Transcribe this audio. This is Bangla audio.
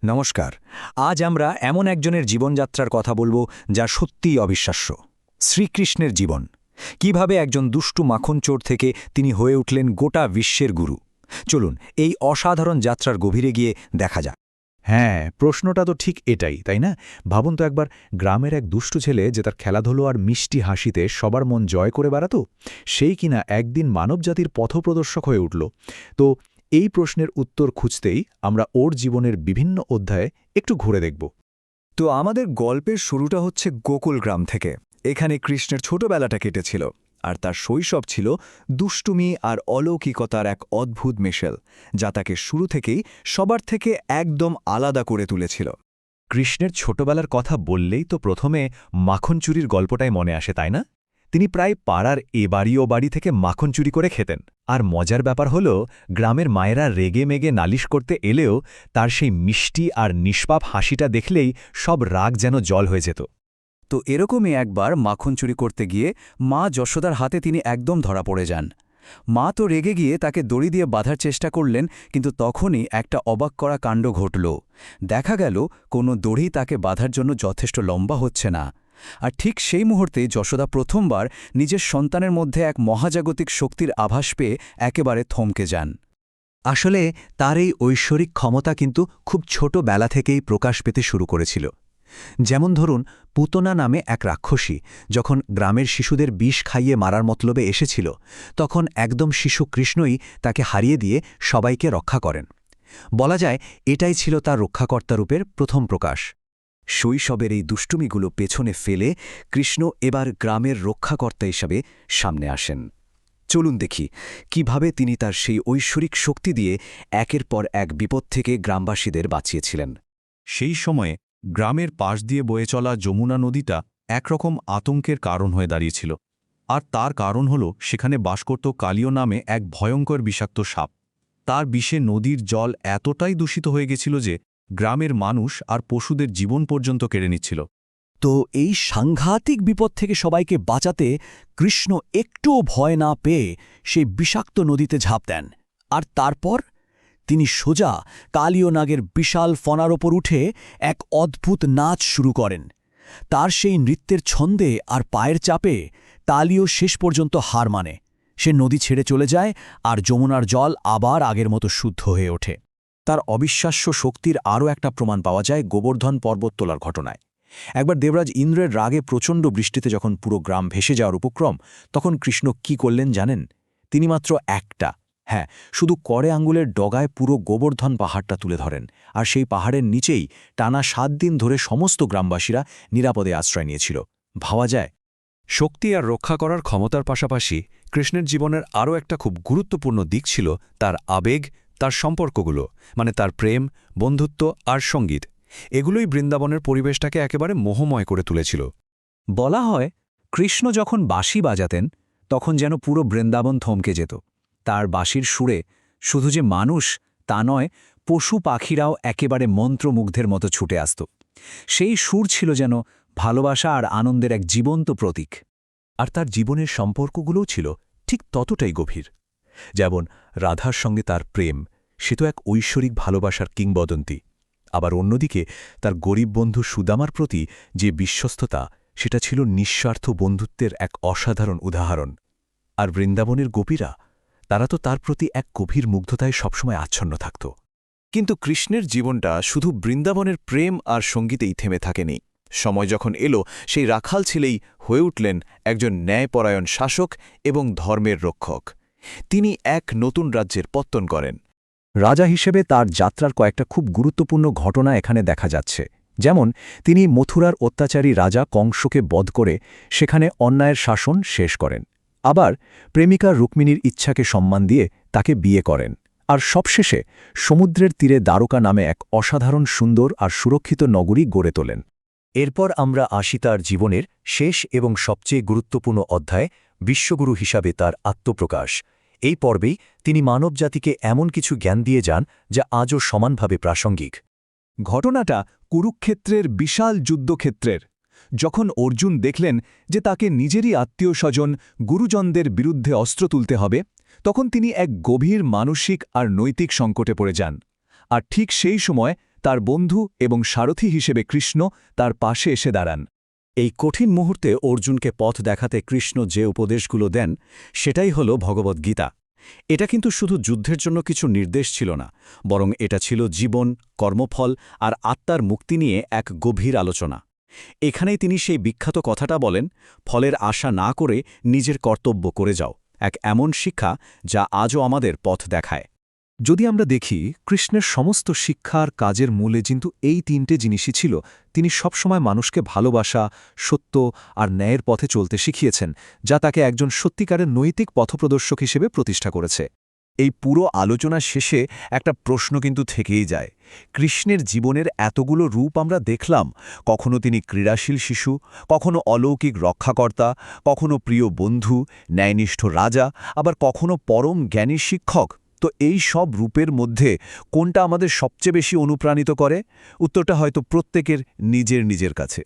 নমস্কার। আজ আমরা এমন একজনের জীবনযাত্রার কথা বলবো যা সত্যিই অবিশ্বাস্য। শ্রীকৃষ্ণের জীবন। কিভাবে একজন দুষ্টু মাখনচোর থেকে তিনি হয়ে উঠলেন গোটা বিশ্বের গুরু। চলুন এই অসাধারণ যাত্রার গভীরে গিয়ে দেখা যাক। হ্যাঁ, প্রশ্নটা তো ঠিক এটাই, তাই না? ভাবুন তো একবার, গ্রামের এক দুষ্টু ছেলে যে তার খেলাধুলো আর মিষ্টি হাসিতে সবার মন জয় করে বেড়াত, সেই কিনা একদিন মানবজাতির পথপ্রদর্শক হয়ে উঠল। তো এই প্রশ্নের উত্তর খুঁজতেই আমরা ওর জীবনের বিভিন্ন অধ্যায়ে একটু ঘুরে দেখব। তো আমাদের গল্পের শুরুটা হচ্ছে গোকুল গ্রাম থেকে। এখানে কৃষ্ণের ছোটবেলাটা কেটেছিল, আর তার শৈশব ছিল দুষ্টুমি আর অলৌকিকতার এক অদ্ভুত মেশেল, যা তাকে শুরু থেকেই সবার থেকে একদম আলাদা করে তুলেছিল। কৃষ্ণের ছোটবেলার কথা বললেই তো প্রথমে মাখন চুরির গল্পটাই মনে আসে, তাই না? তিনি প্রায় পাড়ার এ বাড়ি ও বাড়ি থেকে মাখন চুরি করে খেতেন। আর মজার ব্যাপার হল, গ্রামের মায়েরা রেগে মেগে নালিশ করতে এলেও তার সেই মিষ্টি আর নিষ্পাপ হাসিটা দেখলেই সব রাগ যেন জল হয়ে যেত। তো এরকমই একবার মাখন চুরি করতে গিয়ে মা যশোদার হাতে তিনি একদম ধরা পড়ে যান। মা তো রেগে গিয়ে তাকে দড়ি দিয়ে বাঁধার চেষ্টা করলেন, কিন্তু তখনই একটা অবাক করা কাণ্ড ঘটল। দেখা গেল কোনো দড়ি তাকে বাঁধার জন্য যথেষ্ট লম্বা হচ্ছে না। আর ঠিক সেই মুহূর্তে যশোদা প্রথমবার নিজের সন্তানের মধ্যে এক মহাজাগতিক শক্তির আভাস পেয়ে একেবারে থমকে যান। আসলে তার এই ঐশ্বরিক ক্ষমতা কিন্তু খুব ছোটবেলা থেকেই প্রকাশ পেতে শুরু করেছিল। যেমন ধরুন, পুতনা নামে এক রাক্ষসী যখন গ্রামের শিশুদের বিষ খাইয়ে মারার মতলবে এসেছিল, তখন একদম শিশু কৃষ্ণই তাকে হারিয়ে দিয়ে সবাইকে রক্ষা করেন। বলা যায় এটাই ছিল তার রক্ষাকর্তারূপের প্রথম প্রকাশ। শৈশবের এই দুষ্টুমিগুলো পেছনে ফেলে কৃষ্ণ এবার গ্রামের রক্ষাকর্তা হিসাবে সামনে আসেন। চলুন দেখি কিভাবে তিনি তার সেই ঐশ্বরিক শক্তি দিয়ে একের পর এক বিপদ থেকে গ্রামবাসীদের বাঁচিয়েছিলেন। সেই সময়ে গ্রামের পাশ দিয়ে বয়ে চলা যমুনা নদীটা একরকম আতঙ্কের কারণ হয়ে দাঁড়িয়েছিল। আর তার কারণ হল, সেখানে বাস করত কালীয় নামে এক ভয়ঙ্কর বিষাক্ত সাপ। তার বিষে নদীর জল এতটাই দূষিত হয়ে গেছিল যে গ্রামের মানুষ আর পশুদের জীবন পর্যন্ত কেড়ে নিচ্ছিল। তো এই সাংঘাতিক বিপদ থেকে সবাইকে বাঁচাতে কৃষ্ণ একটুও ভয় না পেয়ে সেই বিষাক্ত নদীতে ঝাঁপ দেন। আর তারপর তিনি সোজা কালীয় নাগের বিশাল ফনার ওপর উঠে এক অদ্ভুত নাচ শুরু করেন। তার সেই নৃত্যের ছন্দে আর পায়ের চাপে তালীয় শেষ পর্যন্ত হার মানে। সে নদী ছেড়ে চলে যায়, আর যমুনার জল আবার আগের মতো শুদ্ধ হয়ে ওঠে। তার অবিশ্বাস্য শক্তির আরও একটা প্রমাণ পাওয়া যায় গোবর্ধন পর্বত তোলার ঘটনায়। একবার দেবরাজ ইন্দ্রের রাগে প্রচণ্ড বৃষ্টিতে যখন পুরো গ্রাম ভেসে যাওয়ার উপক্রম, তখন কৃষ্ণ কি করলেন জানেন? তিনি মাত্র শুধু কড়ে আঙ্গুলের ডগায় পুরো গোবর্ধন পাহাড়টা তুলে ধরেন, আর সেই পাহাড়ের নিচেই টানা 7 দিন ধরে সমস্ত গ্রামবাসীরা নিরাপদে আশ্রয় নিয়েছিল। ভাবা যায়। শক্তি আর রক্ষা করার ক্ষমতার পাশাপাশি কৃষ্ণের জীবনের আরও একটা খুব গুরুত্বপূর্ণ দিক ছিল তার আবেগ, তার সম্পর্কগুলো, মানে তার প্রেম, বন্ধুত্ব আর সঙ্গীত। এগুলোই বৃন্দাবনের পরিবেশটাকে একেবারে মোহময় করে তুলেছিল। বলা হয়, কৃষ্ণ যখন বাঁশি বাজাতেন তখন যেন পুরো বৃন্দাবন থমকে যেত। তার বাঁশির সুরে শুধু যে মানুষ তা নয়, পশু পাখিরাও একেবারে মন্ত্রমুগ্ধের মতো ছুটে আসত। সেই সুর ছিল যেন ভালোবাসা আর আনন্দের এক জীবন্ত প্রতীক। আর তার জীবনের সম্পর্কগুলোও ছিল ঠিক ততটাই গভীর। যেমন রাধার সঙ্গে তার প্রেম, সে তো এক ঐশ্বরিক ভালোবাসার কিংবদন্তি। আবার অন্যদিকে তার গরিব বন্ধু সুদামার প্রতি যে বিশ্বস্ততা, সেটা ছিল নিঃস্বার্থ বন্ধুত্বের এক অসাধারণ উদাহরণ। আর বৃন্দাবনের গোপীরা, তারা তো তার প্রতি এক গভীর মুগ্ধতায় সবসময় আচ্ছন্ন থাকত। কিন্তু কৃষ্ণের জীবনটা শুধু বৃন্দাবনের প্রেম আর সঙ্গীতেই থেমে থাকেনি। সময় যখন এলো, সেই রাখাল ছেলেই হয়ে উঠলেন একজন ন্যায়পরায়ণ শাসক এবং ধর্মের রক্ষক। তিনি এক নতুন রাজ্যের পত্তন করেন। রাজা হিসেবে তার যাত্রার কয়েকটা খুব গুরুত্বপূর্ণ ঘটনা এখানে দেখা যাচ্ছে। যেমন, তিনি মথুরার অত্যাচারী রাজা কংসকে বধ করে সেখানে অন্যায়ের শাসন শেষ করেন। আবার প্রেমিকা রুক্মিণীর ইচ্ছাকে সম্মান দিয়ে তাকে বিয়ে করেন। আর সবশেষে সমুদ্রের তীরে দ্বারকা নামে এক অসাধারণ সুন্দর আর সুরক্ষিত নগরী গড়ে তোলেন। এরপর আমরা আসি তার জীবনের শেষ এবং সবচেয়ে গুরুত্বপূর্ণ অধ্যায়, বিশ্বগুরু হিসাবে তার আত্মপ্রকাশ। এই পর্বেই তিনি মানবজাতিকে এমন কিছু জ্ঞান দিয়ে যান যা আজও সমানভাবে প্রাসঙ্গিক। ঘটনাটা কুরুক্ষেত্রের বিশাল যুদ্ধক্ষেত্রের। যখন অর্জুন দেখলেন যে তাকে নিজেরই আত্মীয় স্বজন গুরুজনদের বিরুদ্ধে অস্ত্র তুলতে হবে, তখন তিনি এক গভীর মানসিক আর নৈতিক সংকটে পড়ে যান। আর ঠিক সেই সময় তার বন্ধু এবং সারথি হিসেবে কৃষ্ণ তার পাশে এসে দাঁড়ান। এই কঠিন মুহূর্তে অর্জুনকে পথ দেখাতে কৃষ্ণ যে উপদেশগুলো দেন সেটাই হল ভগবদ্গীতা। এটা কিন্তু শুধু যুদ্ধের জন্য কিছু নির্দেশ ছিল না, বরং এটা ছিল জীবন, কর্মফল আর আত্মার মুক্তি নিয়ে এক গভীর আলোচনা। এখানেই তিনি সেই বিখ্যাত কথাটা বলেন, ফলের আশা না করে নিজের কর্তব্য করে যাও, এক এমন শিক্ষা যা আজও আমাদের পথ দেখায়। যদি আমরা দেখি কৃষ্ণের সমস্ত শিক্ষা আর কাজের মূলে কিন্তু এই তিনটে জিনিসই ছিল। তিনি সবসময় মানুষকে ভালোবাসা, সত্য আর ন্যায়ের পথে চলতে শিখিয়েছেন, যা তাকে একজন সত্যিকারের নৈতিক পথপ্রদর্শক হিসেবে প্রতিষ্ঠা করেছে। এই পুরো আলোচনা শেষে একটা প্রশ্ন কিন্তু থেকেই যায়। কৃষ্ণের জীবনের এতগুলো রূপ আমরা দেখলাম, কখনো তিনি ক্রীড়াশীল শিশু, কখনো অলৌকিক রক্ষাকর্তা, কখনো প্রিয় বন্ধু, ন্যায়নিষ্ঠ রাজা, আবার কখনো পরম জ্ঞানী শিক্ষক। তো এই সব রূপের মধ্যে কোনটা আমাদের সবচেয়ে বেশি অনুপ্রাণিত করে? উত্তরটা হয়তো প্রত্যেকের নিজের কাছে।